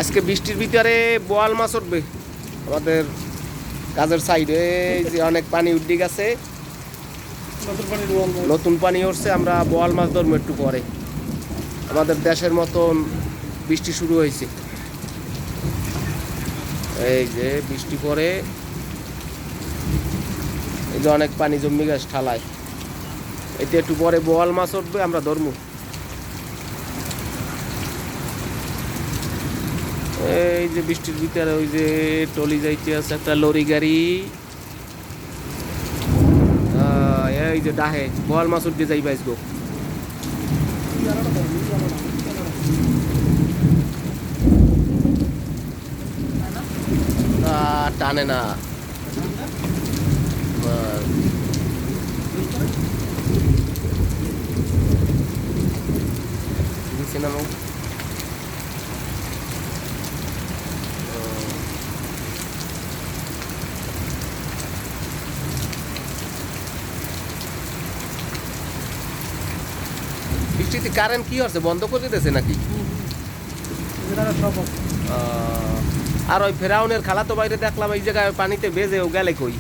আজকে বৃষ্টির ভিতরে বোয়াল মাছ উঠবে আমাদের কাজের সাইডে। যে অনেক পানি উঠে গেছে, নতুন পানি উঠছে। আমরা বোয়াল মাছ ধরবো একটু পরে। আমাদের দেশের মতন বৃষ্টি শুরু হয়েছে। এই যে বৃষ্টি পরে, এই যে অনেক পানি জমি গেছে ঠালায়। এতে একটু পরে বোয়াল মাছ উঠবে, আমরা ধরবো। এই যে বৃষ্টির ভিতরে ওই যে টলি যাইতে আছে একটা লরি গাড়ি। এই যে ডাহে বোয়াল মাছ উঠতে যাই বাইস গো। টানে না। দিছে না লোক। বৃষ্টিতে কারেন্ট কি হচ্ছে, বন্ধ করে দিতেছে নাকি? আর ওই ফেরাউনের খালা তো বাইরে দেখলাম এই জায়গায় পানিতে ভেজে ও গেলে কই।